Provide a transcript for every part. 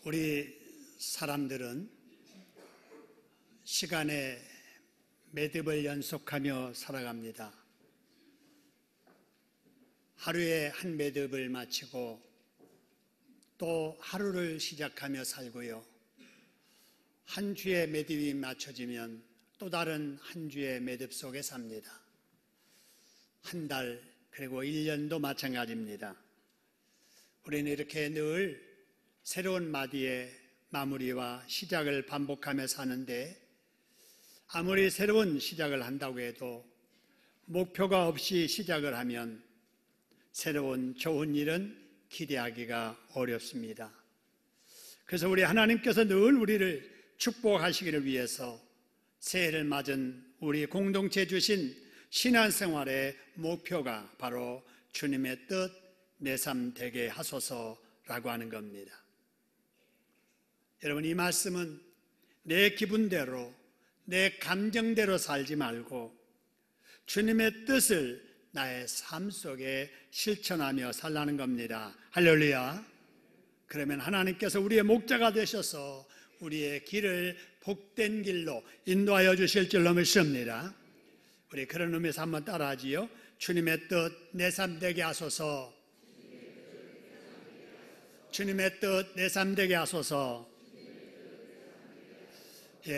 우리 사람들은 시간에 매듭을 연속하며 살아갑니다. 하루에 한 매듭을 마치고 또 하루를 시작하며 살고요. 한 주의 매듭이 맞춰지면 또 다른 한 주의 매듭 속에 삽니다. 한 달 그리고 1년도 마찬가지입니다. 우리는 이렇게 늘 새로운 마디의 마무리와 시작을 반복하며 사는데, 아무리 새로운 시작을 한다고 해도 목표가 없이 시작을 하면 새로운 좋은 일은 기대하기가 어렵습니다. 그래서 우리 하나님께서 늘 우리를 축복하시기를 위해서 새해를 맞은 우리 공동체 주신 신앙생활의 목표가 바로 주님의 뜻 내 삶 되게 하소서라고 하는 겁니다. 여러분, 이 말씀은 내 기분대로, 내 감정대로 살지 말고 주님의 뜻을 나의 삶 속에 실천하며 살라는 겁니다. 할렐루야. 그러면 하나님께서 우리의 목자가 되셔서 우리의 길을 복된 길로 인도하여 주실 줄로 믿습니다. 우리 그런 의미에서 한번 따라하지요. 주님의 뜻 내 삶 되게 하소서. 주님의 뜻 내 삶 되게 하소서.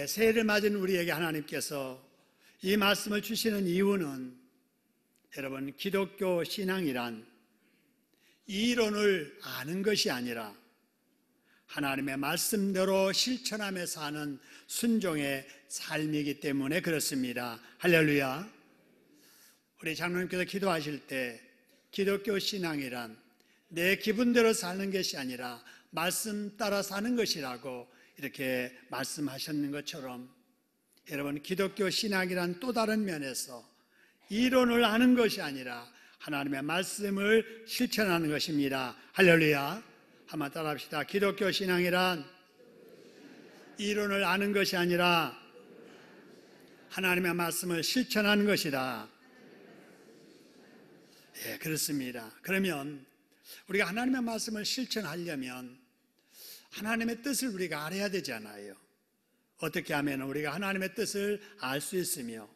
새해를 맞은 우리에게 하나님께서 이 말씀을 주시는 이유는, 여러분, 기독교 신앙이란 이론을 아는 것이 아니라 하나님의 말씀대로 실천하며 사는 순종의 삶이기 때문에 그렇습니다. 할렐루야. 우리 장로님께서 기도하실 때 기독교 신앙이란 내 기분대로 사는 것이 아니라 말씀 따라 사는 것이라고 이렇게 말씀하셨는 것처럼, 여러분, 기독교 신앙이란 또 다른 면에서 이론을 아는 것이 아니라 하나님의 말씀을 실천하는 것입니다. 할렐루야. 한번 따라합시다. 기독교 신앙이란 이론을 아는 것이 아니라 하나님의 말씀을 실천하는 것이다. 그렇습니다. 그러면 우리가 하나님의 말씀을 실천하려면 하나님의 뜻을 우리가 알아야 되잖아요. 어떻게 하면 우리가 하나님의 뜻을 알 수 있으며,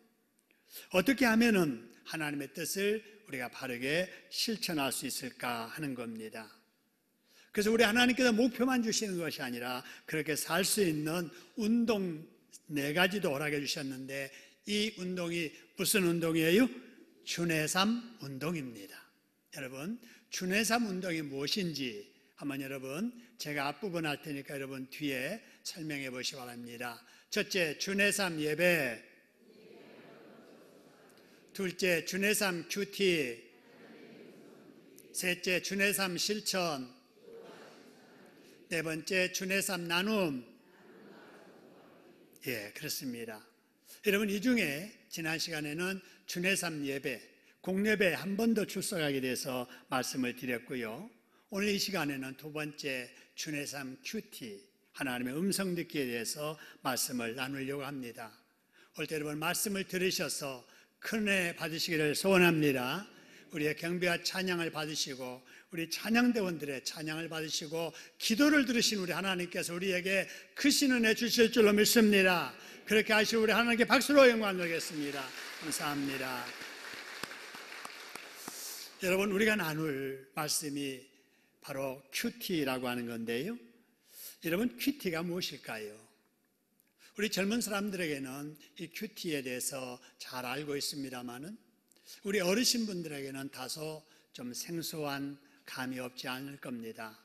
어떻게 하면 하나님의 뜻을 우리가 바르게 실천할 수 있을까 하는 겁니다. 그래서 우리 하나님께서 목표만 주시는 것이 아니라 그렇게 살 수 있는 운동 4가지도 허락해 주셨는데, 이 운동이 무슨 운동이에요? 주내 삶 운동입니다. 여러분, 주내 삶 운동이 무엇인지 한번 여러분, 제가 앞부분 할 테니까 여러분 뒤에 설명해 보시기 바랍니다. 첫째, 주내 삶 예배. 둘째, 주내 삶 큐티. 셋째, 주내 삶 실천. 네 번째, 주내 삶 나눔. 그렇습니다. 여러분, 이 중에 지난 시간에는 주내 삶 예배, 공예배 한 번 더 출석하게 돼서 말씀을 드렸고요. 오늘 이 시간에는 두 번째 주내 삶 큐티, 하나님의 음성 듣기에 대해서 말씀을 나누려고 합니다. 올 때 여러분 말씀을 들으셔서 큰 은혜 받으시기를 소원합니다. 우리의 경배와 찬양을 받으시고 우리 찬양대원들의 찬양을 받으시고 기도를 들으신 우리 하나님께서 우리에게 크신 은혜 주실 줄로 믿습니다. 그렇게 하시고 우리 하나님께 박수로 영광 드리겠습니다. 감사합니다. 여러분, 우리가 나눌 말씀이 바로 큐티라고 하는 건데요. 여러분, 큐티가 무엇일까요? 우리 젊은 사람들에게는 이 큐티에 대해서 잘 알고 있습니다만은 우리 어르신분들에게는 다소 좀 생소한 감이 없지 않을 겁니다.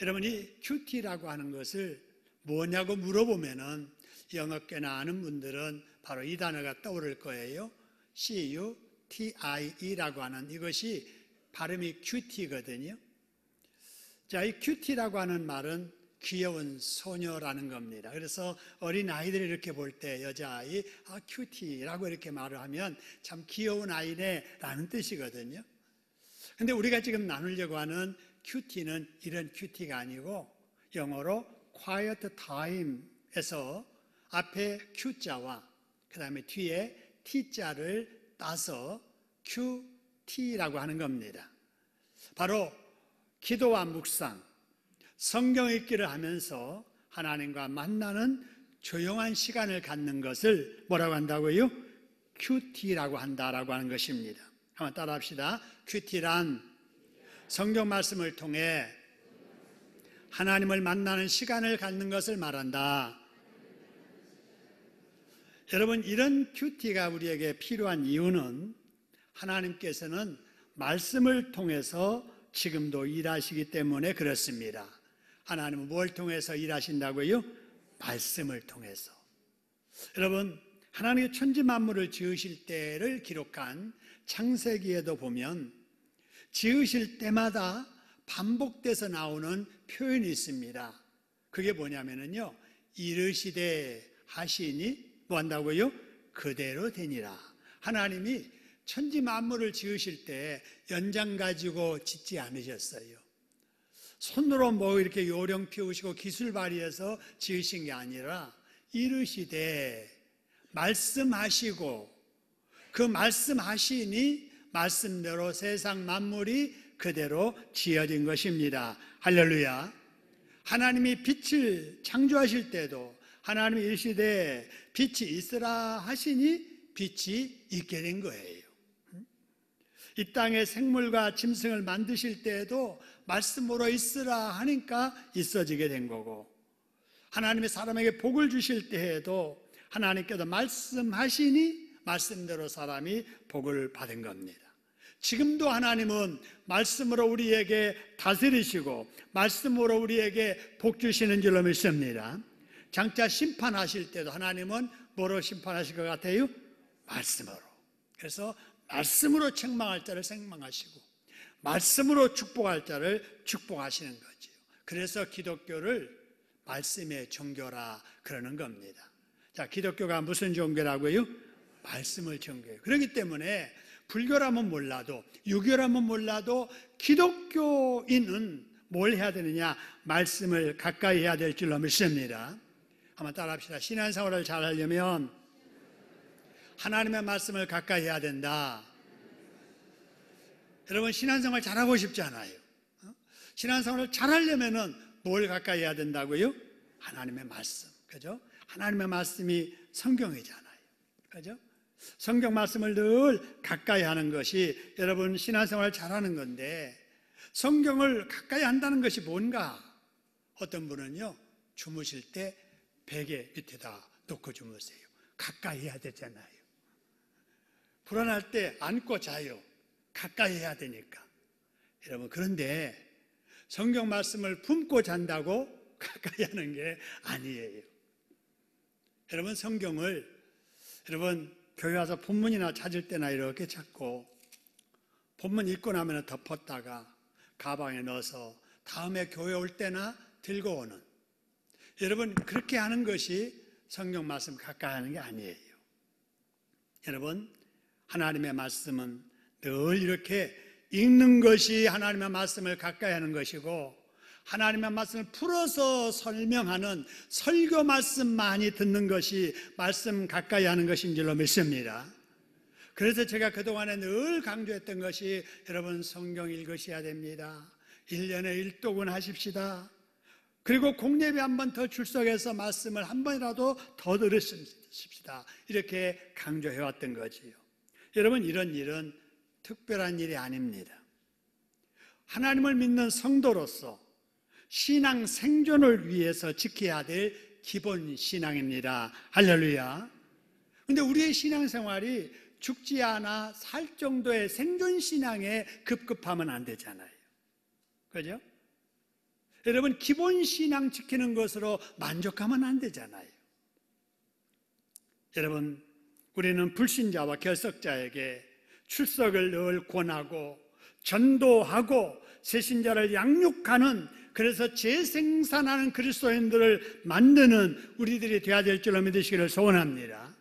여러분, 이 큐티라고 하는 것을 뭐냐고 물어보면은 영어꽤나 아는 분들은 바로 이 단어가 떠오를 거예요. CUTIE라고 하는, 이것이 발음이 큐티거든요. 자, 이 큐티라고 하는 말은 귀여운 소녀라는 겁니다. 그래서 어린 아이들이 이렇게 볼 때 여자아이, 큐티라고 이렇게 말을 하면 참 귀여운 아이네 라는 뜻이거든요. 근데 우리가 지금 나누려고 하는 큐티는 이런 큐티가 아니고 영어로 quiet time에서 앞에 Q자와 그 다음에 뒤에 T자를 따서 QT라고 하는 겁니다. 바로 기도와 묵상, 성경 읽기를 하면서 하나님과 만나는 조용한 시간을 갖는 것을 뭐라고 한다고요? 큐티라고 한다라고 하는 것입니다. 한번 따라합시다. 큐티란 성경 말씀을 통해 하나님을 만나는 시간을 갖는 것을 말한다. 여러분, 이런 큐티가 우리에게 필요한 이유는 하나님께서는 말씀을 통해서 지금도 일하시기 때문에 그렇습니다. 하나님은 뭘 통해서 일하신다고요? 말씀을 통해서. 여러분, 하나님의 천지 만물을 지으실 때를 기록한 창세기에도 보면 지으실 때마다 반복돼서 나오는 표현이 있습니다. 그게 뭐냐면요, 이르시되 하시니 뭐 한다고요? 그대로 되니라. 하나님이 천지 만물을 지으실 때 연장 가지고 짓지 않으셨어요. 손으로 뭐 이렇게 요령 피우시고 기술 발휘해서 지으신 게 아니라 이르시되 말씀하시고 그 말씀하시니 말씀대로 세상 만물이 그대로 지어진 것입니다. 할렐루야. 하나님이 빛을 창조하실 때도 하나님이 이르시되 빛이 있으라 하시니 빛이 있게 된 거예요. 이 땅에 생물과 짐승을 만드실 때에도 말씀으로 있으라 하니까 있어지게 된 거고, 하나님이 사람에게 복을 주실 때에도 하나님께서 말씀하시니 말씀대로 사람이 복을 받은 겁니다. 지금도 하나님은 말씀으로 우리에게 다스리시고 말씀으로 우리에게 복 주시는 줄로 믿습니다. 장차 심판하실 때도 하나님은 뭐로 심판하실 것 같아요? 말씀으로. 그래서 말씀으로 책망할 자를 책망하시고 말씀으로 축복할 자를 축복하시는 거지요. 그래서 기독교를 말씀의 종교라 그러는 겁니다. 자, 기독교가 무슨 종교라고요? 말씀을 종교해요. 그렇기 때문에 불교라면 몰라도 유교라면 몰라도 기독교인은 뭘 해야 되느냐? 말씀을 가까이 해야 될 줄로 믿습니다. 한번 따라합시다. 신앙생활을 잘 하려면 하나님의 말씀을 가까이 해야 된다. 여러분, 신앙생활 잘하고 싶잖아요. 신앙생활을 잘하려면 뭘 가까이 해야 된다고요? 하나님의 말씀. 그죠? 하나님의 말씀이 성경이잖아요. 그죠? 성경 말씀을 늘 가까이 하는 것이 여러분 신앙생활을 잘하는 건데, 성경을 가까이 한다는 것이 뭔가? 어떤 분은요, 주무실 때 베개 밑에다 놓고 주무세요. 가까이 해야 되잖아요. 불안할 때 안고 자요. 가까이 해야 되니까. 여러분, 그런데 성경 말씀을 품고 잔다고 가까이 하는 게 아니에요. 여러분, 성경을 여러분 교회 와서 본문이나 찾을 때나 이렇게 찾고 본문 읽고 나면 덮었다가 가방에 넣어서 다음에 교회 올 때나 들고 오는, 여러분 그렇게 하는 것이 성경 말씀 가까이 하는 게 아니에요. 여러분, 하나님의 말씀은 늘 이렇게 읽는 것이 하나님의 말씀을 가까이 하는 것이고, 하나님의 말씀을 풀어서 설명하는 설교 말씀 많이 듣는 것이 말씀 가까이 하는 것인 줄로 믿습니다. 그래서 제가 그동안에 늘 강조했던 것이 여러분 성경 읽으셔야 됩니다. 1년에 1독은 하십시다. 그리고 공예배 한 번 더 출석해서 말씀을 한 번이라도 더 들으십시다. 이렇게 강조해왔던 거지요. 여러분, 이런 일은 특별한 일이 아닙니다. 하나님을 믿는 성도로서 신앙 생존을 위해서 지켜야 될 기본 신앙입니다. 할렐루야. 그런데 우리의 신앙생활이 죽지 않아 살 정도의 생존 신앙에 급급하면 안 되잖아요. 그죠? 여러분, 기본 신앙 지키는 것으로 만족하면 안 되잖아요. 여러분, 우리는 불신자와 결석자에게 출석을 늘 권하고 전도하고 새신자를 양육하는, 그래서 재생산하는 그리스도인들을 만드는 우리들이 되어야 될 줄로 믿으시기를 소원합니다.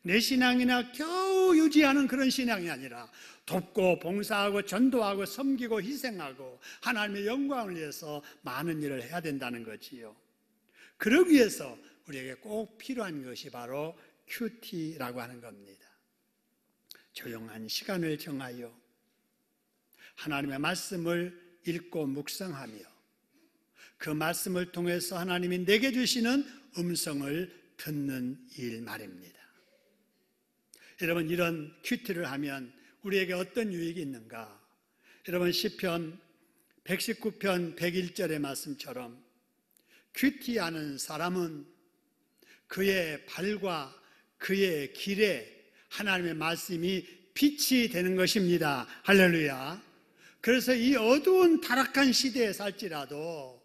내 신앙이나 겨우 유지하는 그런 신앙이 아니라 돕고 봉사하고 전도하고 섬기고 희생하고 하나님의 영광을 위해서 많은 일을 해야 된다는 거지요. 그러기 위해서 우리에게 꼭 필요한 것이 바로 큐티라고 하는 겁니다. 조용한 시간을 정하여 하나님의 말씀을 읽고 묵상하며 그 말씀을 통해서 하나님이 내게 주시는 음성을 듣는 일 말입니다. 여러분, 이런 큐티를 하면 우리에게 어떤 유익이 있는가? 여러분, 시편 119편 101절의 말씀처럼 큐티하는 사람은 그의 발과 그의 길에 하나님의 말씀이 빛이 되는 것입니다. 할렐루야. 그래서 이 어두운 타락한 시대에 살지라도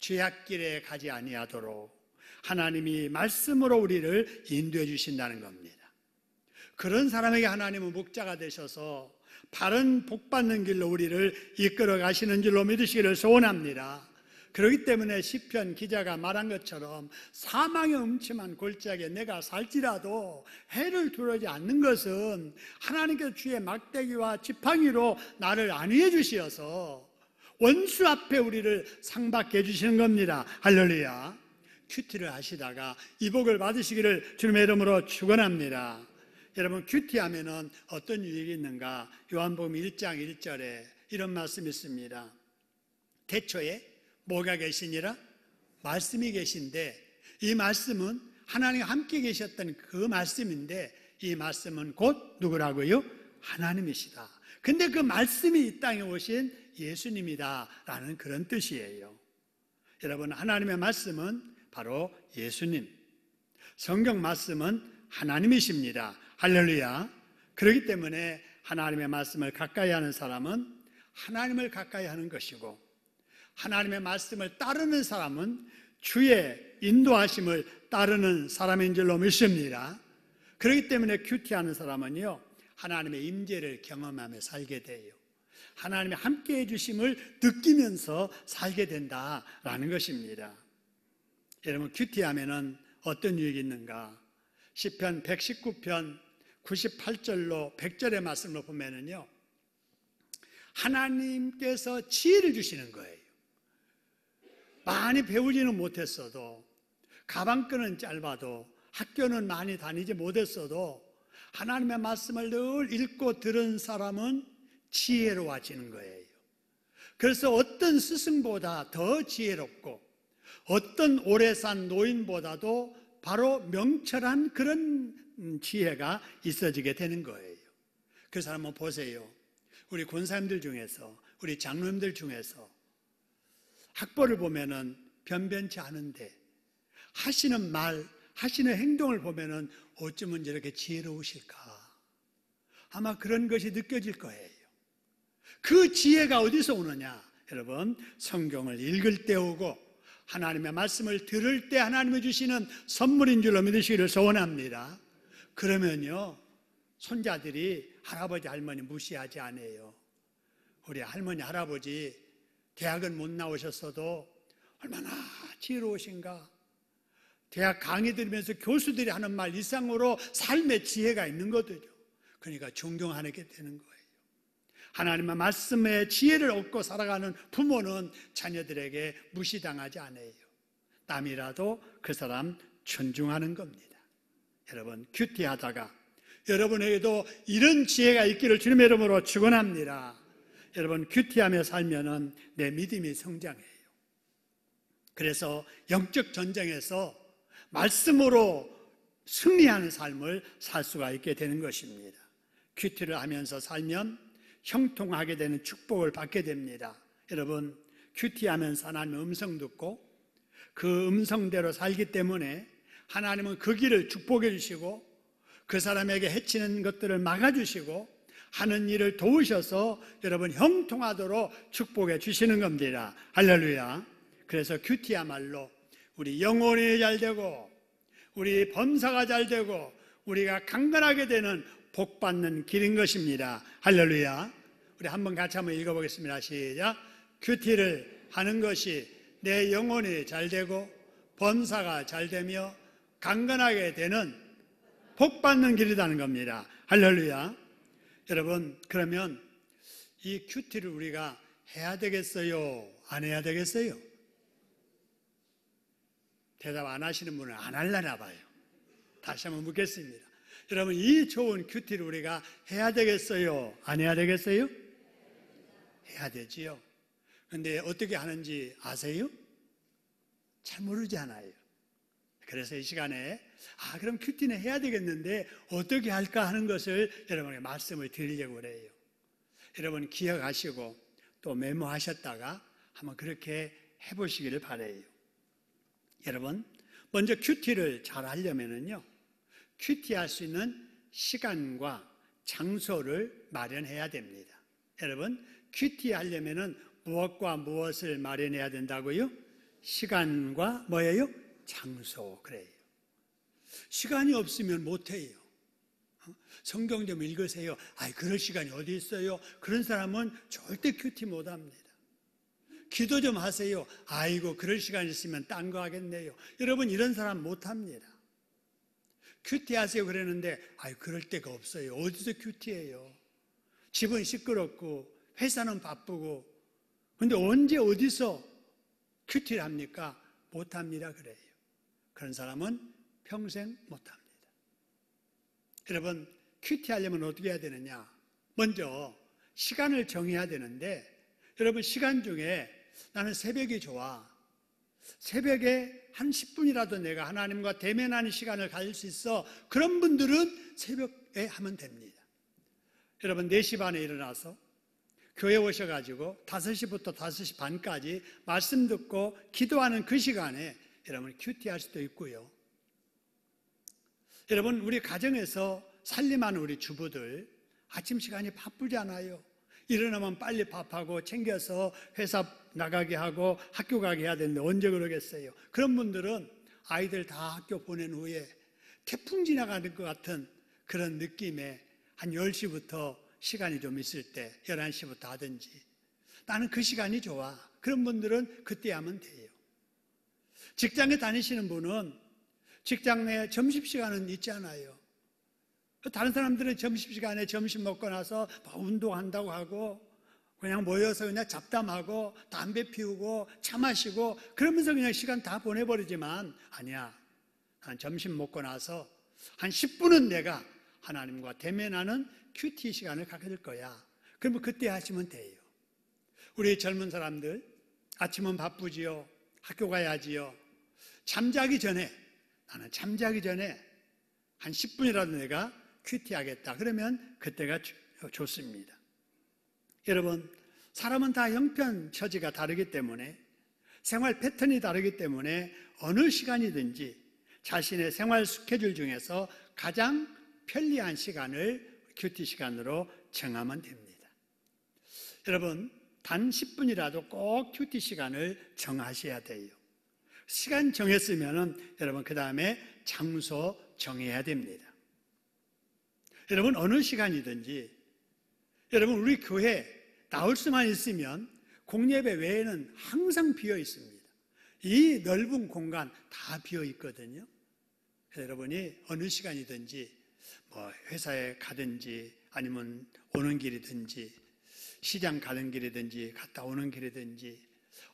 죄악길에 가지 아니하도록 하나님이 말씀으로 우리를 인도해 주신다는 겁니다. 그런 사람에게 하나님은 목자가 되셔서 바른 복받는 길로 우리를 이끌어 가시는 줄로 믿으시기를 소원합니다. 그렇기 때문에 시편 기자가 말한 것처럼 사망의 음침한 골짜기에 내가 살지라도 해를 두려워하지 않는 것은 하나님께서 주의 막대기와 지팡이로 나를 안위해 주시어서 원수 앞에 우리를 상받게 해주시는 겁니다. 할렐루야. 큐티를 하시다가 이 복을 받으시기를 주님의 이름으로 축원합니다. 여러분, 큐티하면은 어떤 유익이 있는가? 요한복음 1장 1절에 이런 말씀이 있습니다. 태초에 뭐가 계시니라? 말씀이 계신데, 이 말씀은 하나님과 함께 계셨던 그 말씀인데, 이 말씀은 곧 누구라고요? 하나님이시다. 근데 그 말씀이 이 땅에 오신 예수님이다 라는 그런 뜻이에요. 여러분, 하나님의 말씀은 바로 예수님, 성경 말씀은 하나님이십니다. 할렐루야. 그렇기 때문에 하나님의 말씀을 가까이 하는 사람은 하나님을 가까이 하는 것이고, 하나님의 말씀을 따르는 사람은 주의 인도하심을 따르는 사람인 줄로 믿습니다. 그렇기 때문에 큐티하는 사람은요, 하나님의 임재를 경험하며 살게 돼요. 하나님의 함께해 주심을 느끼면서 살게 된다라는 것입니다. 여러분, 큐티하면은 어떤 유익이 있는가? 시편 119편 98절로 100절의 말씀을 보면은요, 하나님께서 지혜를 주시는 거예요. 많이 배우지는 못했어도, 가방끈은 짧아도, 학교는 많이 다니지 못했어도 하나님의 말씀을 늘 읽고 들은 사람은 지혜로워지는 거예요. 그래서 어떤 스승보다 더 지혜롭고 어떤 오래 산 노인보다도 바로 명철한 그런 지혜가 있어지게 되는 거예요. 그래서 한번 보세요. 우리 권사님들 중에서, 우리 장로님들 중에서 학벌을 보면은 변변치 않은데 하시는 말, 하시는 행동을 보면은 어쩌면 저렇게 지혜로우실까? 아마 그런 것이 느껴질 거예요. 그 지혜가 어디서 오느냐? 여러분, 성경을 읽을 때 오고 하나님의 말씀을 들을 때 하나님이 주시는 선물인 줄로 믿으시기를 소원합니다. 그러면요, 손자들이 할아버지 할머니 무시하지 않아요. 우리 할머니 할아버지 대학은 못 나오셨어도 얼마나 지혜로우신가. 대학 강의 들으면서 교수들이 하는 말 이상으로 삶의 지혜가 있는 거죠. 그러니까 존경하게 되는 거예요. 하나님의 말씀에 지혜를 얻고 살아가는 부모는 자녀들에게 무시당하지 않아요. 남이라도 그 사람 존중하는 겁니다. 여러분, 큐티하다가 여러분에게도 이런 지혜가 있기를 주님의 이름으로 축원합니다. 여러분, 큐티하며 살면은 내 믿음이 성장해요. 그래서 영적 전쟁에서 말씀으로 승리하는 삶을 살 수가 있게 되는 것입니다. 큐티를 하면서 살면 형통하게 되는 축복을 받게 됩니다. 여러분, 큐티하면서 하나님의 음성 듣고 그 음성대로 살기 때문에 하나님은 그 길을 축복해 주시고 그 사람에게 해치는 것들을 막아주시고 하는 일을 도우셔서 여러분 형통하도록 축복해 주시는 겁니다. 할렐루야. 그래서 큐티야말로 우리 영혼이 잘 되고 우리 범사가 잘 되고 우리가 강건하게 되는 복받는 길인 것입니다. 할렐루야. 우리 한번 같이 한번 읽어보겠습니다. 시작. 큐티를 하는 것이 내 영혼이 잘 되고 범사가 잘 되며 강건하게 되는 복받는 길이라는 겁니다. 할렐루야. 여러분, 그러면 이 큐티를 우리가 해야 되겠어요? 안 해야 되겠어요? 대답 안 하시는 분은 안 하려나 봐요. 다시 한번 묻겠습니다. 여러분, 이 좋은 큐티를 우리가 해야 되겠어요? 안 해야 되겠어요? 해야 되지요. 근데 어떻게 하는지 아세요? 잘 모르잖아요. 그래서 이 시간에 그럼 큐티는 해야 되겠는데 어떻게 할까 하는 것을 여러분에게 말씀을 드리려고 그래요. 여러분 기억하시고 또 메모하셨다가 한번 그렇게 해보시기를 바라요. 여러분 먼저 큐티를 잘 하려면은요, 큐티 할 수 있는 시간과 장소를 마련해야 됩니다. 여러분 큐티 하려면은 무엇과 무엇을 마련해야 된다고요? 시간과 뭐예요? 장소. 그래요. 시간이 없으면 못해요. 성경 좀 읽으세요. 그럴 시간이 어디 있어요? 그런 사람은 절대 큐티 못합니다. 기도 좀 하세요. 그럴 시간 있으면 딴 거 하겠네요. 여러분 이런 사람 못합니다. 큐티 하세요 그러는데 그럴 데가 없어요. 어디서 큐티해요? 집은 시끄럽고 회사는 바쁘고, 근데 언제 어디서 큐티를 합니까? 못합니다 그래요. 그런 사람은 평생 못합니다. 여러분 큐티 하려면 어떻게 해야 되느냐? 먼저 시간을 정해야 되는데, 여러분 시간 중에 나는 새벽이 좋아. 새벽에 한 10분이라도 내가 하나님과 대면하는 시간을 가질 수 있어. 그런 분들은 새벽에 하면 됩니다. 여러분 4시 반에 일어나서 교회 오셔가지고 5시부터 5시 반까지 말씀 듣고 기도하는 그 시간에 여러분 큐티할 수도 있고요. 여러분 우리 가정에서 살림하는 우리 주부들 아침 시간이 바쁘잖아요. 일어나면 빨리 밥하고 챙겨서 회사 나가게 하고 학교 가게 해야 되는데 언제 그러겠어요? 그런 분들은 아이들 다 학교 보낸 후에 태풍 지나가는 것 같은 그런 느낌에 한 10시부터 시간이 좀 있을 때 11시부터 하든지, 나는 그 시간이 좋아. 그런 분들은 그때 하면 돼요. 직장에 다니시는 분은 직장 내 점심시간은 있잖아요. 다른 사람들은 점심시간에 점심 먹고 나서 운동한다고 하고 그냥 모여서 그냥 잡담하고 담배 피우고 차 마시고 그러면서 그냥 시간 다 보내버리지만, 아니야. 난 점심 먹고 나서 한 10분은 내가 하나님과 대면하는 큐티 시간을 갖게 될 거야. 그러면 그때 하시면 돼요. 우리 젊은 사람들 아침은 바쁘지요. 학교 가야지요. 나는 잠자기 전에 한 10분이라도 내가 큐티 하겠다. 그러면 그때가 좋습니다. 여러분 사람은 다 형편처지가 다르기 때문에, 생활 패턴이 다르기 때문에 어느 시간이든지 자신의 생활 스케줄 중에서 가장 편리한 시간을 큐티 시간으로 정하면 됩니다. 여러분 단 10분이라도 꼭 큐티 시간을 정하셔야 돼요. 시간 정했으면 여러분 그 다음에 장소 정해야 됩니다. 여러분 어느 시간이든지, 여러분 우리 교회 나올 수만 있으면 공예배 외에는 항상 비어 있습니다. 이 넓은 공간 다 비어 있거든요. 여러분이 어느 시간이든지 회사에 가든지 아니면 오는 길이든지 시장 가는 길이든지 갔다 오는 길이든지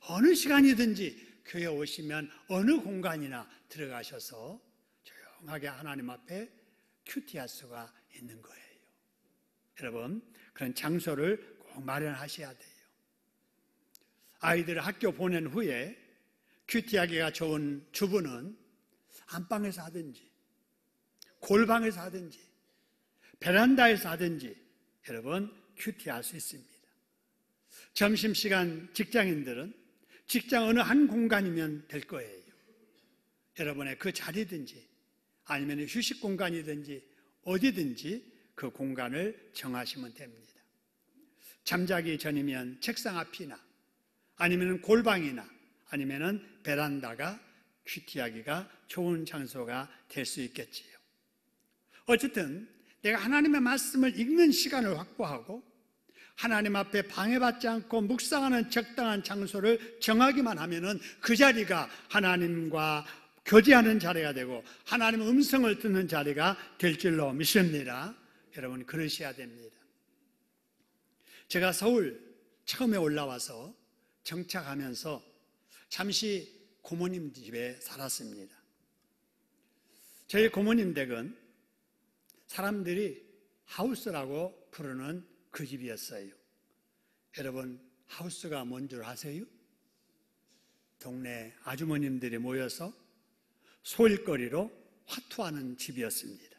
어느 시간이든지 교회 오시면 어느 공간이나 들어가셔서 조용하게 하나님 앞에 큐티할 수가 있는 거예요. 여러분 그런 장소를 꼭 마련하셔야 돼요. 아이들을 학교 보낸 후에 큐티하기가 좋은 주부는 안방에서 하든지 골방에서 하든지 베란다에서 하든지 여러분 큐티할 수 있습니다. 점심시간 직장인들은 직장 어느 한 공간이면 될 거예요. 여러분의 그 자리든지 아니면 휴식 공간이든지 어디든지 그 공간을 정하시면 됩니다. 잠자기 전이면 책상 앞이나 아니면 골방이나 아니면 베란다가 큐티하기가 좋은 장소가 될 수 있겠지요. 어쨌든 내가 하나님의 말씀을 읽는 시간을 확보하고 하나님 앞에 방해받지 않고 묵상하는 적당한 장소를 정하기만 하면은 그 자리가 하나님과 교제하는 자리가 되고 하나님의 음성을 듣는 자리가 될 줄로 믿습니다. 여러분 그러셔야 됩니다. 제가 서울 처음에 올라와서 정착하면서 잠시 고모님 집에 살았습니다. 저희 고모님 댁은 사람들이 하우스라고 부르는 그 집이었어요. 여러분 하우스가 뭔 줄 아세요? 동네 아주머님들이 모여서 소일거리로 화투하는 집이었습니다.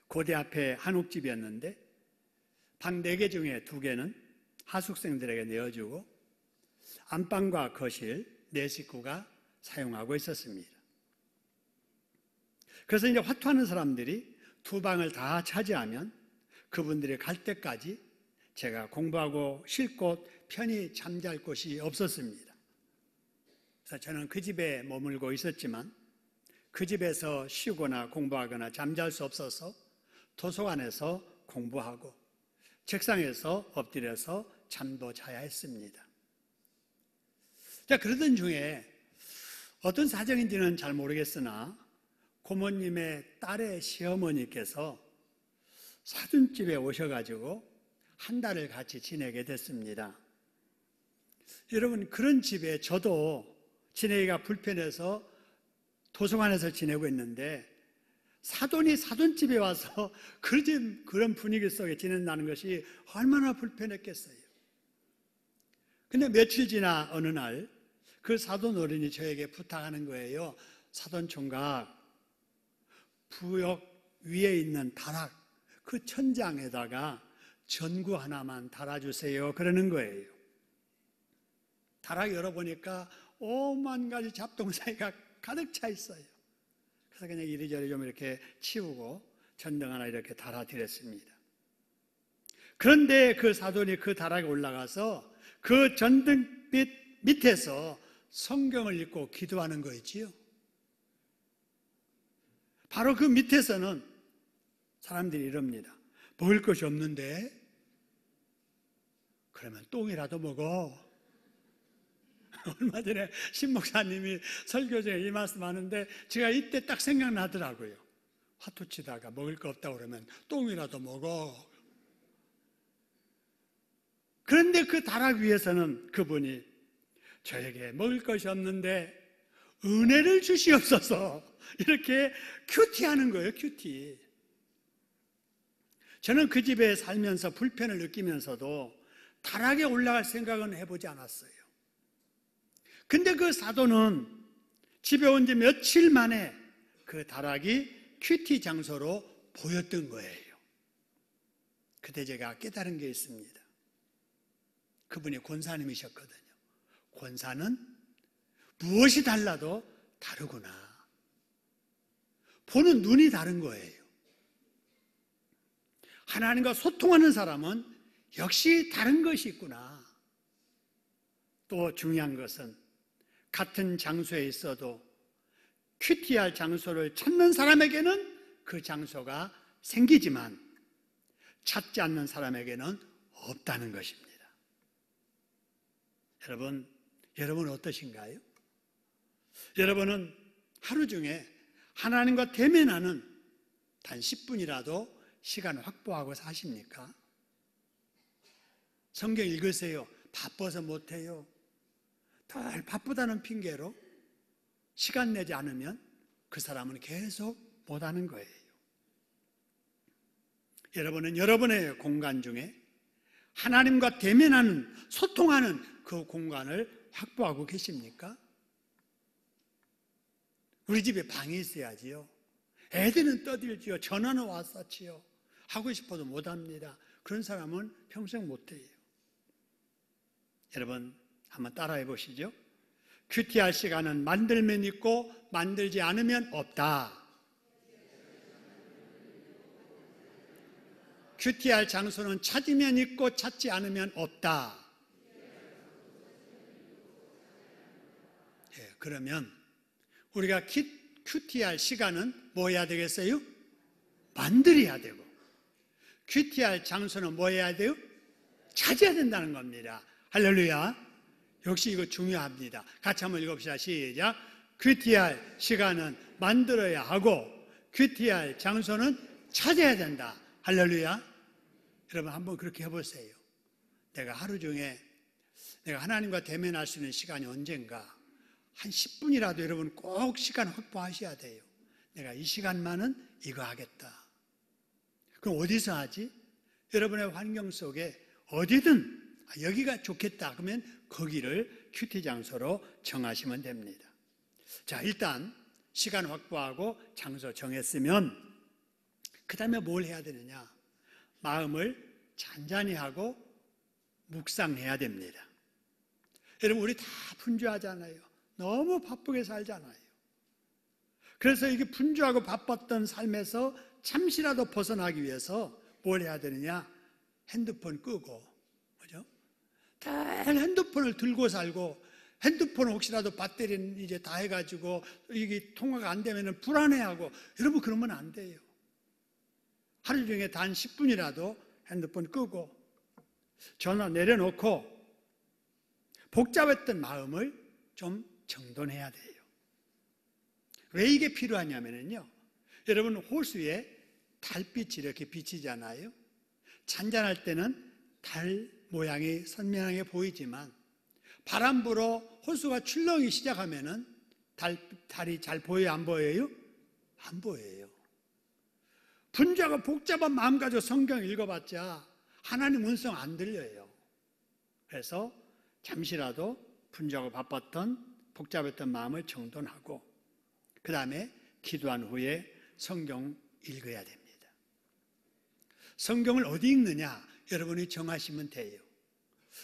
고대 앞에 한옥집이었는데 방 4개 중에 2개는 하숙생들에게 내어주고 안방과 거실 4식구가 사용하고 있었습니다. 그래서 이제 화투하는 사람들이 2방을 다 차지하면 그분들이 갈 때까지 제가 공부하고 쉴 곳, 편히 잠잘 곳이 없었습니다. 그래서 저는 그 집에 머물고 있었지만 그 집에서 쉬거나 공부하거나 잠잘 수 없어서 도서관에서 공부하고 책상에서 엎드려서 잠도 자야 했습니다. 자, 그러던 중에 어떤 사정인지는 잘 모르겠으나 고모님의 딸의 시어머니께서 사돈집에 오셔가지고 한 달을 같이 지내게 됐습니다. 여러분, 그런 집에 저도 지내기가 불편해서 도서관에서 지내고 있는데 사돈이 사돈집에 와서 그런 분위기 속에 지낸다는 것이 얼마나 불편했겠어요. 근데 며칠 지나 어느 날 그 사돈 어른이 저에게 부탁하는 거예요. 사돈 총각, 부엌 위에 있는 다락, 그 천장에다가 전구 하나만 달아주세요. 그러는 거예요. 다락 열어보니까 오만 가지 잡동사니가 가득 차 있어요. 그래서 그냥 이리저리 좀 이렇게 치우고 전등 하나 이렇게 달아드렸습니다. 그런데 그 사돈이 그 다락에 올라가서 그 전등빛 밑에서 성경을 읽고 기도하는 거였지요. 바로 그 밑에서는 사람들이 이럽니다. 먹을 것이 없는데? 그러면 똥이라도 먹어. 얼마 전에 신 목사님이 설교 중에 이 말씀 하는데 제가 이때 딱 생각나더라고요. 화투 치다가 먹을 거 없다고 그러면 똥이라도 먹어. 그런데 그 다락 위에서는 그분이 저에게 먹을 것이 없는데 은혜를 주시옵소서 이렇게 큐티하는 거예요. 큐티. 저는 그 집에 살면서 불편을 느끼면서도 다락에 올라갈 생각은 해보지 않았어요. 근데 그 사돈은 집에 온 지 며칠 만에 그 다락이 큐티 장소로 보였던 거예요. 그때 제가 깨달은 게 있습니다. 그분이 권사님이셨거든요. 권사는 무엇이 달라도 다르구나. 보는 눈이 다른 거예요. 하나님과 소통하는 사람은 역시 다른 것이 있구나. 또 중요한 것은 같은 장소에 있어도 큐티할 장소를 찾는 사람에게는 그 장소가 생기지만 찾지 않는 사람에게는 없다는 것입니다. 여러분 어떠신가요? 여러분은 하루 중에 하나님과 대면하는 단 10분이라도 시간 확보하고 사십니까? 성경 읽으세요. 바빠서 못해요. 덜 바쁘다는 핑계로 시간 내지 않으면 그 사람은 계속 못하는 거예요. 여러분은 여러분의 공간 중에 하나님과 대면하는, 소통하는 그 공간을 확보하고 계십니까? 우리 집에 방이 있어야지요. 애들은 떠들지요. 전화는 왔었지요. 하고 싶어도 못합니다. 그런 사람은 평생 못해요. 여러분 한번 따라해 보시죠. 큐티할 시간은 만들면 있고 만들지 않으면 없다. 큐티할 장소는 찾으면 있고 찾지 않으면 없다. 예, 그러면 우리가 큐티할 시간은 뭐 해야 되겠어요? 만들어야 되고, 큐티할 장소는 뭐 해야 돼요? 찾아야 된다는 겁니다. 할렐루야. 역시 이거 중요합니다. 같이 한번 읽읍시다. 시작. 큐티할 시간은 만들어야 하고 큐티할 장소는 찾아야 된다. 할렐루야. 여러분 한번 그렇게 해보세요. 내가 하루 중에 내가 하나님과 대면할 수 있는 시간이 언젠가 한 10분이라도 여러분 꼭 시간 확보하셔야 돼요. 내가 이 시간만은 이거 하겠다. 그럼 어디서 하지? 여러분의 환경 속에 어디든 여기가 좋겠다 그러면 거기를 큐티 장소로 정하시면 됩니다. 자, 일단 시간 확보하고 장소 정했으면 그 다음에 뭘 해야 되느냐? 마음을 잔잔히 하고 묵상해야 됩니다. 여러분, 우리 다 분주하잖아요. 너무 바쁘게 살잖아요. 그래서 이게 분주하고 바빴던 삶에서 잠시라도 벗어나기 위해서 뭘 해야 되느냐? 핸드폰 끄고, 그죠? 늘 핸드폰을 들고 살고, 핸드폰 혹시라도 배터리는 이제 다 해가지고 이게 통화가 안 되면 불안해하고, 여러분 그러면 안 돼요. 하루 중에 단 10분이라도 핸드폰 끄고 전화 내려놓고 복잡했던 마음을 좀 정돈해야 돼요. 왜 이게 필요하냐면요, 여러분 호수에 달빛이 이렇게 비치잖아요. 잔잔할 때는 달 모양이 선명하게 보이지만 바람 불어 호수가 출렁이 시작하면은 달이 잘 보여요? 안 보여요? 안 보여요. 분주하고 복잡한 마음 가지고 성경 읽어봤자 하나님 음성 안 들려요. 그래서 잠시라도 분주하고 바빴던 복잡했던 마음을 정돈하고 그 다음에 기도한 후에 성경 읽어야 됩니다. 성경을 어디 읽느냐? 여러분이 정하시면 돼요.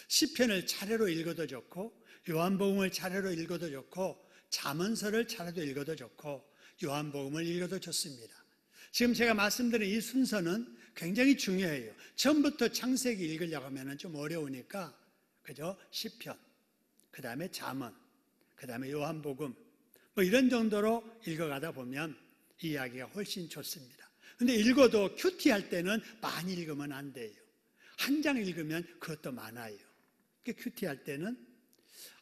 시편을 차례로 읽어도 좋고 요한복음을 차례로 읽어도 좋고 잠언서를 차례로 읽어도 좋고 요한복음을 읽어도 좋습니다. 지금 제가 말씀드린 이 순서는 굉장히 중요해요. 처음부터 창세기 읽으려고 하면 좀 어려우니까, 그죠? 시편, 그 다음에 잠언, 그 다음에 요한복음, 뭐 이런 정도로 읽어가다 보면 이 이야기가 훨씬 좋습니다. 근데 읽어도 큐티할 때는 많이 읽으면 안 돼요. 한 장 읽으면 그것도 많아요. 큐티할 때는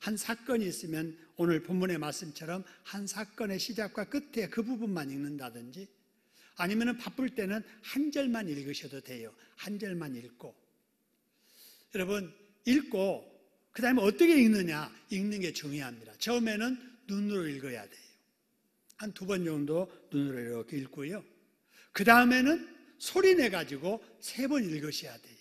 한 사건이 있으면 오늘 본문의 말씀처럼 한 사건의 시작과 끝에 그 부분만 읽는다든지, 아니면 바쁠 때는 한 절만 읽으셔도 돼요. 한 절만 읽고. 여러분, 읽고 그 다음에 어떻게 읽느냐? 읽는 게 중요합니다. 처음에는 눈으로 읽어야 돼요. 한 2번 정도 눈으로 이렇게 읽고요. 그 다음에는 소리 내가지고 3번 읽으셔야 돼요.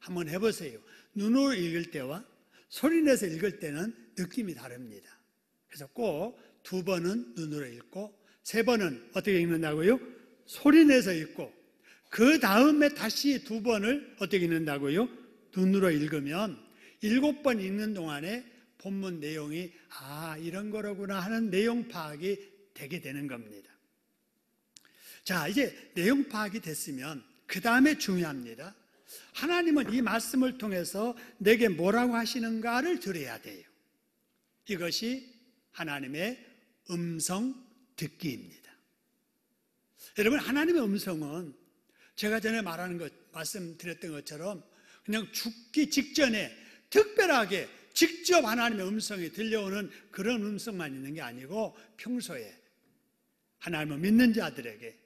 한번 해보세요. 눈으로 읽을 때와 소리 내서 읽을 때는 느낌이 다릅니다. 그래서 꼭 2번은 눈으로 읽고 3번은 어떻게 읽는다고요? 소리 내서 읽고 그 다음에 다시 2번을 어떻게 읽는다고요? 눈으로 읽으면 7번 읽는 동안에 본문 내용이 이런 거로구나 하는 내용 파악이 되게 되는 겁니다. 자, 이제 내용 파악이 됐으면 그 다음에 중요합니다. 하나님은 이 말씀을 통해서 내게 뭐라고 하시는가를 들어야 돼요. 이것이 하나님의 음성 듣기입니다. 여러분, 하나님의 음성은 제가 전에 말씀드렸던 것처럼 그냥 죽기 직전에 특별하게 직접 하나님의 음성이 들려오는 그런 음성만 있는 게 아니고 평소에 하나님을 믿는 자들에게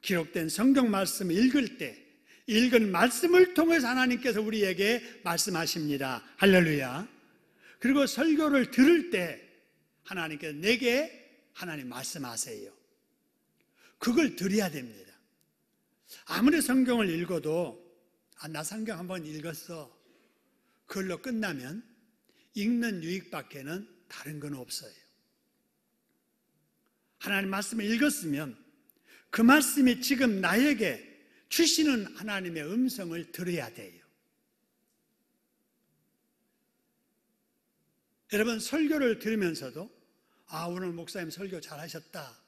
기록된 성경 말씀을 읽을 때 읽은 말씀을 통해서 하나님께서 우리에게 말씀하십니다. 할렐루야. 그리고 설교를 들을 때 하나님께서 내게 하나님 말씀하세요. 그걸 드려야 됩니다. 아무리 성경을 읽어도 나 성경 한번 읽었어. 그걸로 끝나면 읽는 유익밖에는 다른 건 없어요. 하나님 말씀을 읽었으면 그 말씀이 지금 나에게 주시는 하나님의 음성을 들어야 돼요. 여러분, 설교를 들으면서도 오늘 목사님 설교 잘하셨다,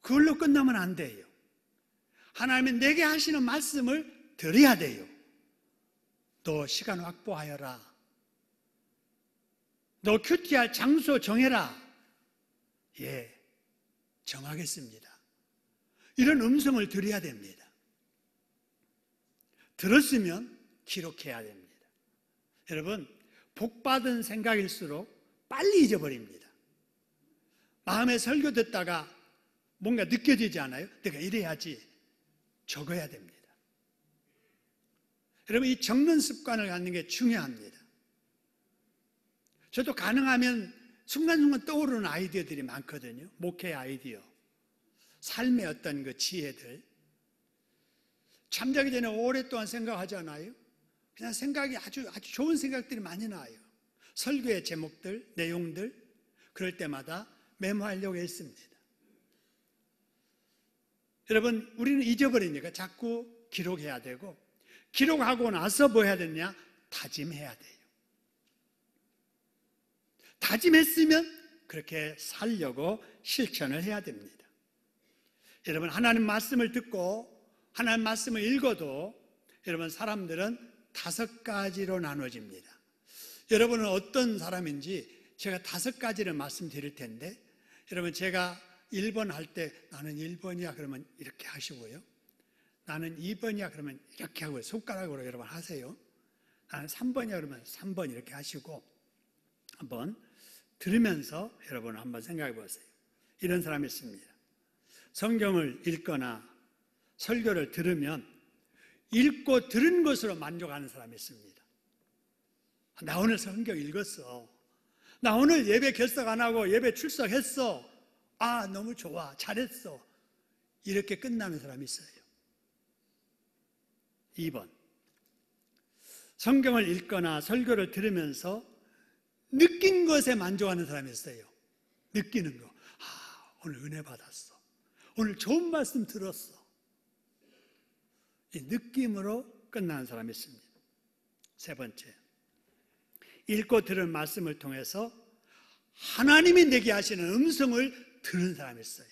그걸로 끝나면 안 돼요. 하나님이 내게 하시는 말씀을 들어야 돼요. 너 시간 확보하여라. 너 큐티할 장소 정해라. 예, 정하겠습니다. 이런 음성을 들어야 됩니다. 들었으면 기록해야 됩니다. 여러분, 복받은 생각일수록 빨리 잊어버립니다. 마음에 설교 듣다가 뭔가 느껴지지 않아요? 내가 이래야지. 적어야 됩니다. 여러분, 이 적는 습관을 갖는 게 중요합니다. 저도 가능하면 순간순간 떠오르는 아이디어들이 많거든요. 목회 아이디어, 삶의 어떤 그 지혜들. 잠자기 전에 오랫동안 생각하잖아요. 그냥 생각이 아주 좋은 생각들이 많이 나요. 설교의 제목들, 내용들 그럴 때마다 메모하려고 했습니다. 여러분, 우리는 잊어버리니까 자꾸 기록해야 되고, 기록하고 나서 뭐 해야 되냐? 다짐해야 돼요. 다짐했으면 그렇게 살려고 실천을 해야 됩니다. 여러분, 하나님 말씀을 듣고 하나님 말씀을 읽어도 여러분, 사람들은 5가지로 나눠집니다. 여러분은 어떤 사람인지 제가 5가지를 말씀드릴 텐데, 여러분, 제가 1번 할 때 나는 1번이야 그러면 이렇게 하시고요. 나는 2번이야 그러면 이렇게 하고요. 손가락으로 여러분 하세요. 나는 3번이야 그러면 3번 이렇게 하시고, 한번 들으면서 여러분 한번 생각해 보세요. 이런 사람이 있습니다. 성경을 읽거나 설교를 들으면 읽고 들은 것으로 만족하는 사람이 있습니다. 나 오늘 성경 읽었어. 나 오늘 예배 결석 안 하고 예배 출석했어. 아, 너무 좋아. 잘했어. 이렇게 끝나는 사람이 있어요. 2번. 성경을 읽거나 설교를 들으면서 느낀 것에 만족하는 사람이 있어요. 느끼는 거. 아, 오늘 은혜 받았어. 오늘 좋은 말씀 들었어. 이 느낌으로 끝나는 사람이 있습니다. 3번째. 읽고 들은 말씀을 통해서 하나님이 내게 하시는 음성을 들은 사람이 있어요.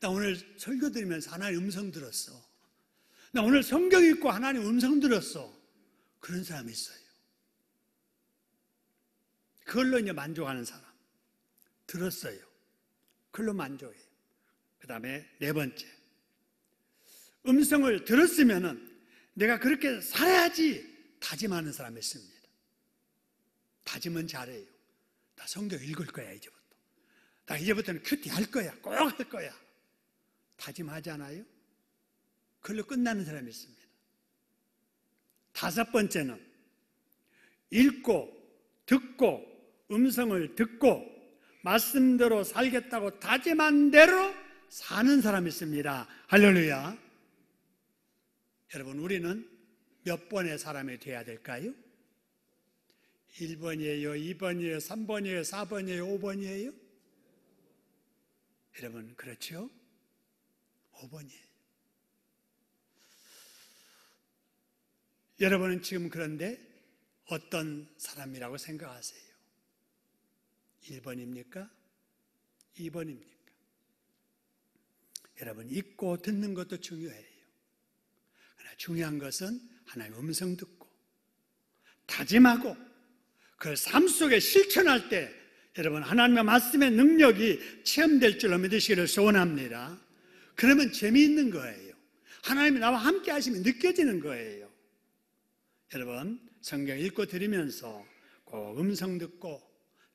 나 오늘 설교 들으면서 하나님 음성 들었어. 나 오늘 성경 읽고 하나님 음성 들었어. 그런 사람이 있어요. 그걸로 이제 만족하는 사람. 들었어요. 그걸로 만족해요. 그 다음에 4번째. 음성을 들었으면은 내가 그렇게 살아야지 다짐하는 사람이 있습니다. 다짐은 잘해요. 나 성경 읽을 거야, 이제부터. 나 이제부터는 큐티 할 거야. 꼭 할 거야. 다짐하잖아요. 그걸로 끝나는 사람이 있습니다. 5번째는 읽고 듣고 음성을 듣고 말씀대로 살겠다고 다짐한 대로 사는 사람이 있습니다. 할렐루야. 여러분, 우리는 몇 번의 사람이 되어야 될까요? 1번이에요, 2번이에요, 3번이에요, 4번이에요, 5번이에요? 여러분, 그렇죠? 5번이에요. 여러분은 지금 그런데 어떤 사람이라고 생각하세요? 1번입니까? 2번입니까? 여러분, 읽고 듣는 것도 중요해요. 그러나 중요한 것은 하나님의 음성 듣고 다짐하고 그 삶 속에 실천할 때 여러분, 하나님의 말씀의 능력이 체험될 줄로 믿으시기를 소원합니다. 그러면 재미있는 거예요. 하나님이 나와 함께 하시면 느껴지는 거예요. 여러분, 성경 읽고 들으면서 꼭 음성 듣고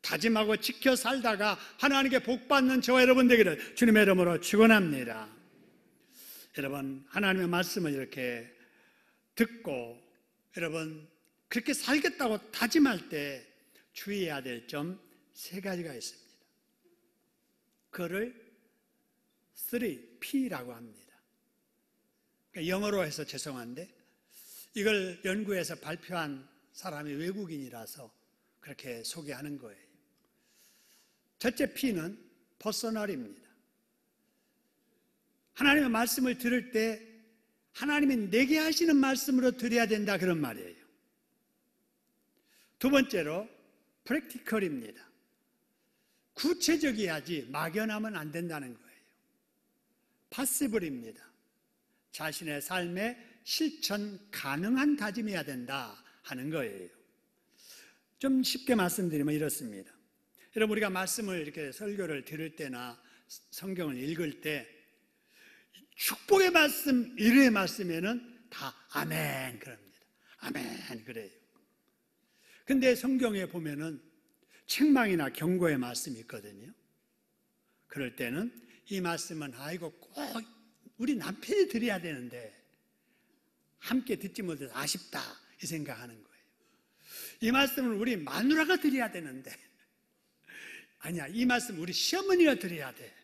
다짐하고 지켜 살다가 하나님께 복받는 저와 여러분 되기를 주님의 이름으로 축원합니다. 여러분, 하나님의 말씀을 이렇게 듣고 여러분 그렇게 살겠다고 다짐할 때 주의해야 될 점 3가지가 있습니다. 그거를 3P라고 합니다. 그러니까 영어로 해서 죄송한데 이걸 연구해서 발표한 사람이 외국인이라서 그렇게 소개하는 거예요. 첫째 P는 퍼스널입니다. 하나님의 말씀을 들을 때 하나님이 내게 하시는 말씀으로 들어야 된다, 그런 말이에요. 2번째로 프랙티컬입니다. 구체적이야지 막연하면 안 된다는 거예요. 파시블입니다. 자신의 삶에 실천 가능한 다짐이어야 된다 하는 거예요. 좀 쉽게 말씀드리면 이렇습니다. 여러분, 우리가 말씀을 이렇게 설교를 들을 때나 성경을 읽을 때 축복의 말씀, 위로의 말씀에는 다 아멘 그럽니다. 아멘 그래요. 근데 성경에 보면은 책망이나 경고의 말씀이 있거든요. 그럴 때는 이 말씀은 아이고 꼭 우리 남편이 드려야 되는데 함께 듣지 못해서 아쉽다 이 생각하는 거예요. 이 말씀은 우리 마누라가 드려야 되는데 아니야, 이 말씀 우리 시어머니가 드려야 돼.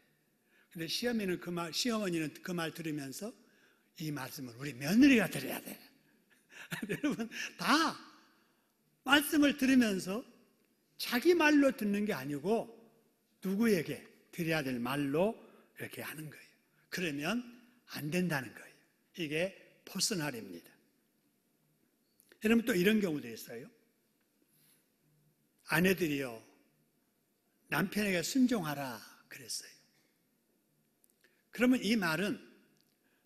근데 시어머니는 그 말 들으면서 이 말씀을 우리 며느리가 드려야 돼. 여러분, 다 말씀을 들으면서 자기 말로 듣는 게 아니고 누구에게 드려야 될 말로 이렇게 하는 거예요. 그러면 안 된다는 거예요. 이게 퍼스널입니다. 여러분 또 이런 경우도 있어요. 아내들이요, 남편에게 순종하라 그랬어요. 그러면 이 말은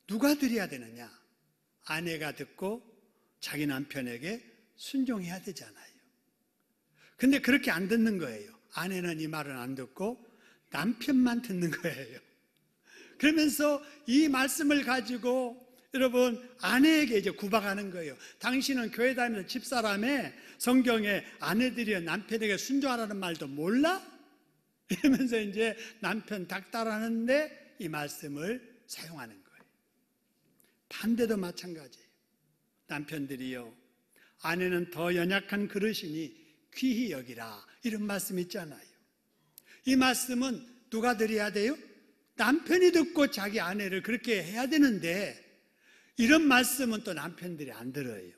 누가 드려야 되느냐? 아내가 듣고 자기 남편에게 순종해야 되잖아요. 근데 그렇게 안 듣는 거예요. 아내는 이 말은 안 듣고 남편만 듣는 거예요. 그러면서 이 말씀을 가지고 여러분 아내에게 이제 구박하는 거예요. 당신은 교회 다니면서 집사람의 성경에 아내들이 남편에게 순종하라는 말도 몰라? 이러면서 이제 남편 닥달하는데 이 말씀을 사용하는 거예요. 반대도 마찬가지예요. 남편들이요, 아내는 더 연약한 그릇이니 귀히 여기라, 이런 말씀 있잖아요. 이 말씀은 누가 드려야 돼요? 남편이 듣고 자기 아내를 그렇게 해야 되는데 이런 말씀은 또 남편들이 안 들어요.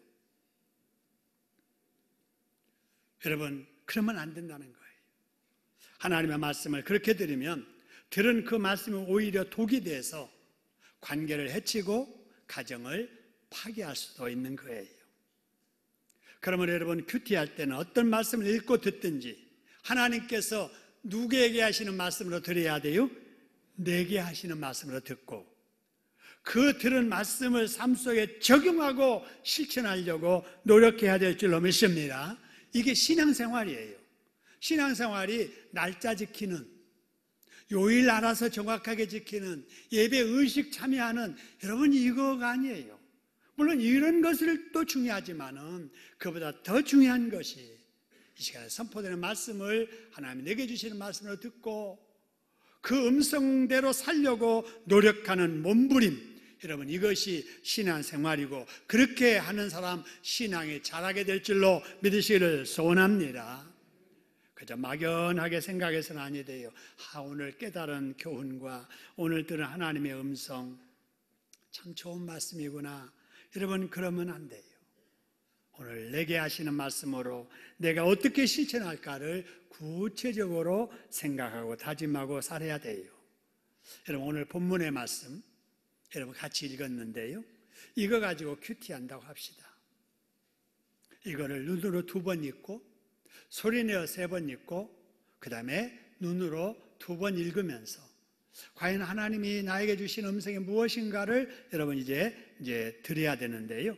여러분, 그러면 안 된다는 거예요. 하나님의 말씀을 그렇게 들으면 들은 그 말씀이 오히려 독이 돼서 관계를 해치고 가정을 파괴할 수도 있는 거예요. 그러면 여러분, 큐티할 때는 어떤 말씀을 읽고 듣든지 하나님께서 누구에게 하시는 말씀으로 들어야 돼요? 내게 하시는 말씀으로 듣고 그 들은 말씀을 삶 속에 적용하고 실천하려고 노력해야 될 줄로 믿습니다. 이게 신앙생활이에요. 신앙생활이 날짜 지키는, 요일 알아서 정확하게 지키는, 예배 의식 참여하는, 여러분 이거가 아니에요. 물론 이런 것을 또 중요하지만은 그보다 더 중요한 것이 이 시간에 선포되는 말씀을 하나님이 내게 주시는 말씀으로 듣고 그 음성대로 살려고 노력하는 몸부림, 여러분 이것이 신앙생활이고 그렇게 하는 사람 신앙이 자라게 될 줄로 믿으시기를 소원합니다. 그저 막연하게 생각해서는 아니 돼요. 오늘 깨달은 교훈과 오늘 들은 하나님의 음성 참 좋은 말씀이구나. 여러분 그러면 안 돼요. 오늘 내게 하시는 말씀으로 내가 어떻게 실천할까를 구체적으로 생각하고 다짐하고 살아야 돼요. 여러분 오늘 본문의 말씀 여러분 같이 읽었는데요, 이거 가지고 큐티한다고 합시다. 이거를 눈으로 2번 읽고 소리내어 3번 읽고 그 다음에 눈으로 2번 읽으면서 과연 하나님이 나에게 주신 음성이 무엇인가를 여러분 이제 들어야 되는데요,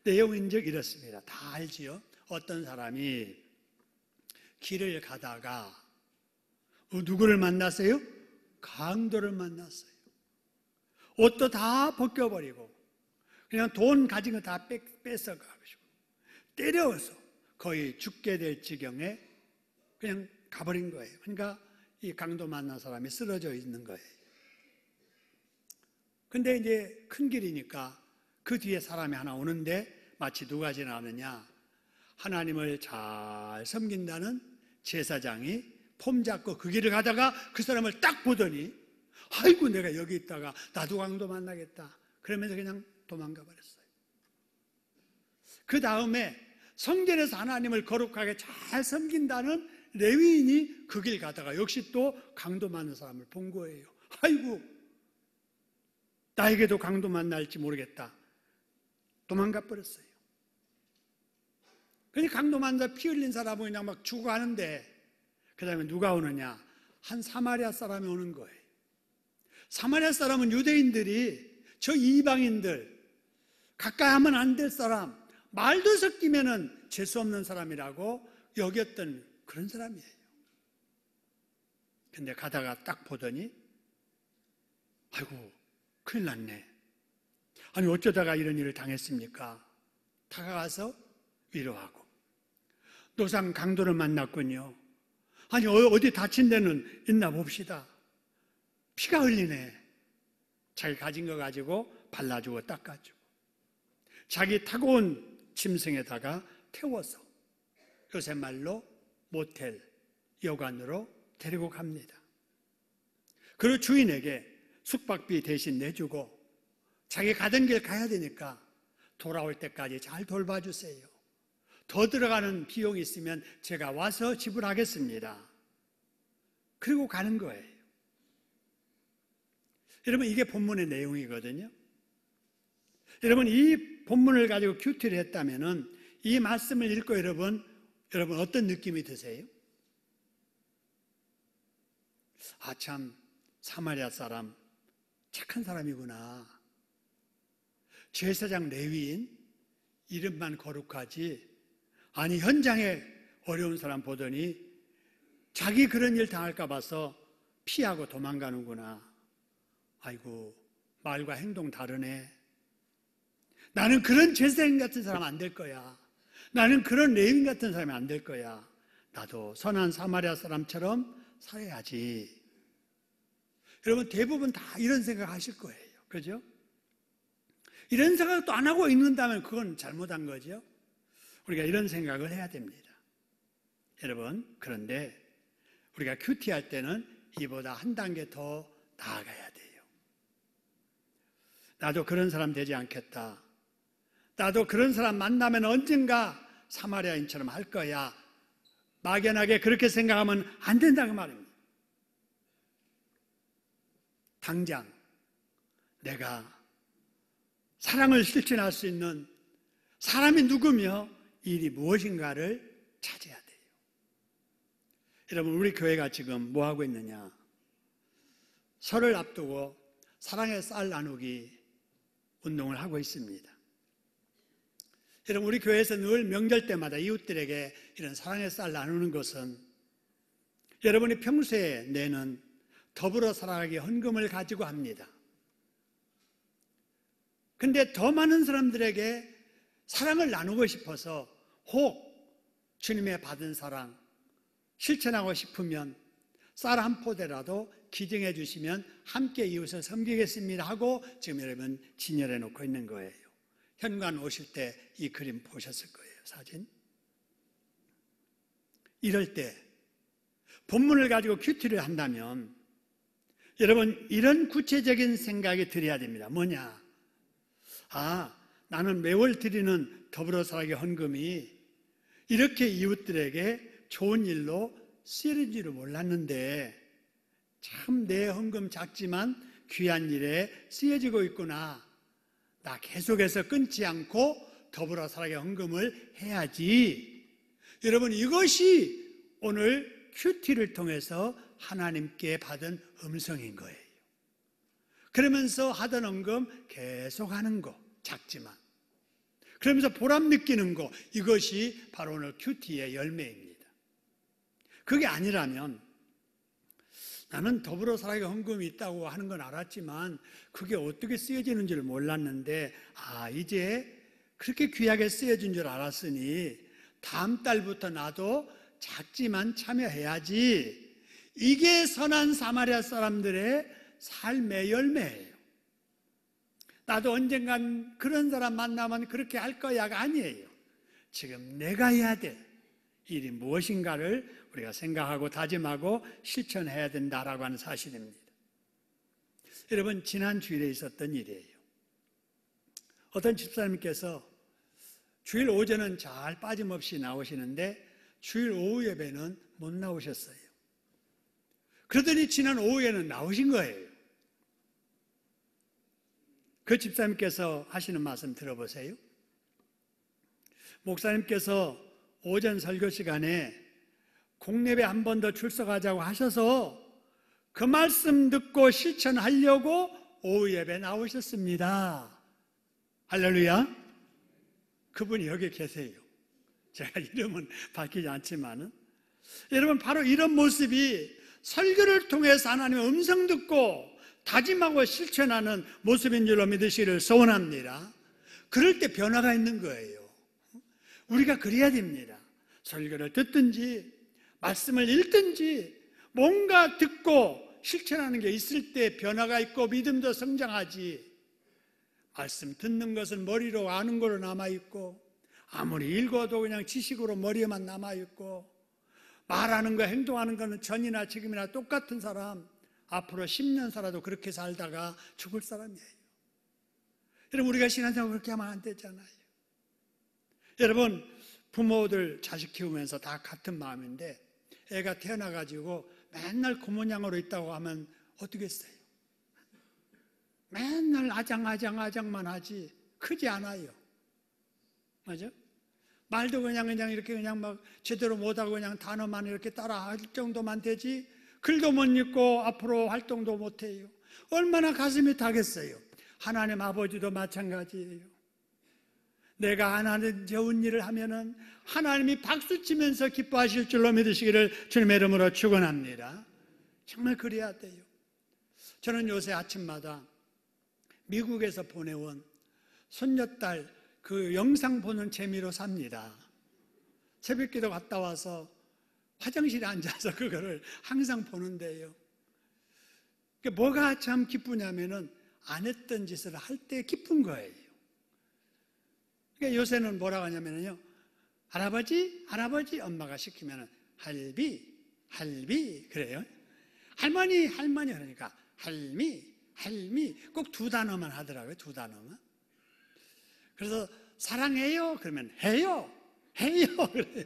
내용은 즉 이렇습니다. 다 알지요? 어떤 사람이 길을 가다가 누구를 만났어요? 강도를 만났어요. 옷도 다 벗겨버리고 그냥 돈 가진 거 다 뺏어가지고 때려서 거의 죽게 될 지경에 그냥 가버린 거예요. 그러니까 이 강도 만난 사람이 쓰러져 있는 거예요. 근데 이제 큰 길이니까 그 뒤에 사람이 하나 오는데 마치 누가 지나느냐, 하나님을 잘 섬긴다는 제사장이 폼 잡고 그 길을 가다가 그 사람을 딱 보더니 아이고 내가 여기 있다가 나도 강도 만나겠다 그러면서 그냥 도망가 버렸어요. 그 다음에 성전에서 하나님을 거룩하게 잘 섬긴다는 레위인이 그 길 가다가 역시 또 강도 만난 사람을 본 거예요. 아이고 나에게도 강도 만날지 모르겠다. 도망가 버렸어요. 그러니까 강도 만나 피 흘린 사람은 그냥 막 죽어가는데 그 다음에 누가 오느냐, 한 사마리아 사람이 오는 거예요. 사마리아 사람은 유대인들이 저 이방인들 가까이 하면 안 될 사람, 말도 섞이면은 재수 없는 사람이라고 여겼던 그런 사람이에요. 근데 가다가 딱 보더니 아이고 큰일 났네. 아니 어쩌다가 이런 일을 당했습니까? 다가가서 위로하고 노상 강도를 만났군요. 아니 어디 다친 데는 있나 봅시다. 피가 흘리네. 자기 가진 거 가지고 발라주고 닦아주고 자기 타고 온 짐승에다가 태워서 요새 말로 모텔, 여관으로 데리고 갑니다. 그리고 주인에게 숙박비 대신 내주고 자기 가던 길 가야 되니까 돌아올 때까지 잘 돌봐주세요. 더 들어가는 비용이 있으면 제가 와서 지불하겠습니다. 그리고 가는 거예요. 여러분, 이게 본문의 내용이거든요. 여러분, 이 본문을 가지고 큐티를 했다면은 이 말씀을 읽고 여러분 어떤 느낌이 드세요? 아, 참 사마리아 사람 착한 사람이구나. 제사장 레위인 이름만 거룩하지. 아니, 현장에 어려운 사람 보더니 자기 그런 일 당할까 봐서 피하고 도망가는구나. 아이고, 말과 행동 다르네. 나는 그런 제사장 같은 사람 안 될 거야. 나는 그런 레위인 같은 사람이 안 될 거야. 나도 선한 사마리아 사람처럼 살아야지. 여러분, 대부분 다 이런 생각 하실 거예요. 그죠? 이런 생각도 안 하고 있는다면 그건 잘못한 거죠. 우리가 이런 생각을 해야 됩니다. 여러분, 그런데 우리가 큐티할 때는 이보다 한 단계 더 나아가야 돼요. 나도 그런 사람 되지 않겠다. 나도 그런 사람 만나면 언젠가 사마리아인처럼 할 거야. 막연하게 그렇게 생각하면 안 된다고 말입니다. 당장 내가 사랑을 실천할 수 있는 사람이 누구며 일이 무엇인가를 찾아야 돼요. 여러분, 우리 교회가 지금 뭐 하고 있느냐? 설을 앞두고 사랑의 쌀 나누기 운동을 하고 있습니다. 여러분, 우리 교회에서 늘 명절 때마다 이웃들에게 이런 사랑의 쌀 나누는 것은 여러분이 평소에 내는 더불어 살아가기 헌금을 가지고 합니다. 근데 더 많은 사람들에게 사랑을 나누고 싶어서 혹 주님의 받은 사랑 실천하고 싶으면 쌀 한 포대라도 기증해 주시면 함께 이웃을 섬기겠습니다 하고 지금 여러분 진열해 놓고 있는 거예요. 현관 오실 때 이 그림 보셨을 거예요, 사진. 이럴 때 본문을 가지고 큐티를 한다면 여러분 이런 구체적인 생각이 들어야 됩니다. 뭐냐? 아, 나는 매월 드리는 더불어 살아기 헌금이 이렇게 이웃들에게 좋은 일로 쓰여진 줄을 몰랐는데 참 내 헌금 작지만 귀한 일에 쓰여지고 있구나. 나 계속해서 끊지 않고 더불어 살아기 헌금을 해야지. 여러분, 이것이 오늘 큐티를 통해서 하나님께 받은 음성인 거예요. 그러면서 하던 헌금 계속 하는 거, 작지만. 그러면서 보람 느끼는 거, 이것이 바로 오늘 큐티의 열매입니다. 그게 아니라면 나는 더불어 살아기 헌금이 있다고 하는 건 알았지만 그게 어떻게 쓰여지는지를 몰랐는데 이제 그렇게 귀하게 쓰여진 줄 알았으니 다음 달부터 나도 작지만 참여해야지. 이게 선한 사마리아 사람들의 삶의 열매예요. 나도 언젠간 그런 사람 만나면 그렇게 할 거야가 아니에요. 지금 내가 해야 될 일이 무엇인가를 우리가 생각하고 다짐하고 실천해야 된다라고 하는 사실입니다. 여러분, 지난 주일에 있었던 일이에요. 어떤 집사님께서 주일 오전은 잘 빠짐없이 나오시는데 주일 오후 예배는 못 나오셨어요. 그러더니 지난 오후에는 나오신 거예요. 그 집사님께서 하시는 말씀 들어보세요. 목사님께서 오전 설교 시간에 공예배 한 번 더 출석하자고 하셔서 그 말씀 듣고 실천하려고 오후 예배 나오셨습니다. 할렐루야. 그분이 여기 계세요. 제가 이름은 밝히지 않지만은 여러분, 바로 이런 모습이 설교를 통해서 하나님의 음성 듣고 다짐하고 실천하는 모습인 줄로 믿으시기를 소원합니다. 그럴 때 변화가 있는 거예요. 우리가 그래야 됩니다. 설교를 듣든지 말씀을 읽든지 뭔가 듣고 실천하는 게 있을 때 변화가 있고 믿음도 성장하지. 말씀 듣는 것은 머리로 아는 거로 남아있고 아무리 읽어도 그냥 지식으로 머리에만 남아있고 말하는 거 행동하는 거는 전이나 지금이나 똑같은 사람 앞으로 10년 살아도 그렇게 살다가 죽을 사람이에요. 여러분, 우리가 신앙생활 그렇게 하면 안 되잖아요. 여러분, 부모들 자식 키우면서 다 같은 마음인데 애가 태어나가지고 맨날 고모냥으로 있다고 하면 어떻게 했어요? 맨날 아장아장만 하지 크지 않아요. 맞아? 말도 그냥 이렇게 그냥 막 제대로 못하고 그냥 단어만 이렇게 따라 할 정도만 되지 글도 못 읽고 앞으로 활동도 못해요. 얼마나 가슴이 타겠어요. 하나님 아버지도 마찬가지예요. 내가 하나님 좋은 일을 하면은 하나님이 박수치면서 기뻐하실 줄로 믿으시기를 주님의 이름으로 축원합니다. 정말 그래야 돼요. 저는 요새 아침마다 미국에서 보내온 손녀딸 그 영상 보는 재미로 삽니다. 새벽기도 갔다 와서 화장실에 앉아서 그거를 항상 보는데요. 뭐가 참 기쁘냐면은 안 했던 짓을 할 때 기쁜 거예요. 그러니까 요새는 뭐라고 하냐면요. 할아버지 엄마가 시키면은 할비 그래요. 할머니 그러니까 할미 꼭 두 단어만 하더라고요. 두 단어만. 그래서 사랑해요 그러면 해요 그래요.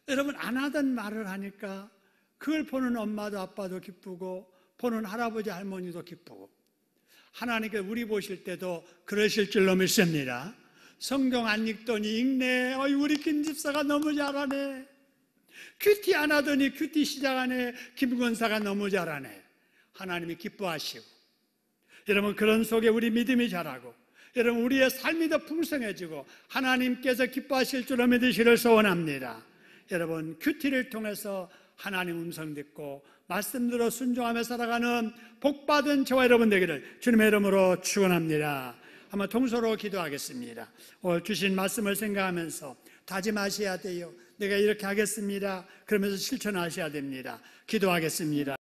여러분 안 하던 말을 하니까 그걸 보는 엄마도 아빠도 기쁘고 보는 할아버지 할머니도 기쁘고 하나님께 우리 보실 때도 그러실 줄로 믿습니다. 성경 안 읽더니 읽네. 우리 김 집사가 너무 잘하네. 큐티 안 하더니 큐티 시작하네. 김 권사가 너무 잘하네. 하나님이 기뻐하시고 여러분 그런 속에 우리 믿음이 자라고 여러분 우리의 삶이 더 풍성해지고 하나님께서 기뻐하실 줄로 믿으시기를 소원합니다. 여러분 큐티를 통해서 하나님 음성 듣고 말씀대로 순종하며 살아가는 복받은 저와 여러분 되기를 주님의 이름으로 축원합니다. 한번 통서로 기도하겠습니다. 오늘 주신 말씀을 생각하면서 다짐하셔야 돼요. 내가 이렇게 하겠습니다. 그러면서 실천하셔야 됩니다. 기도하겠습니다.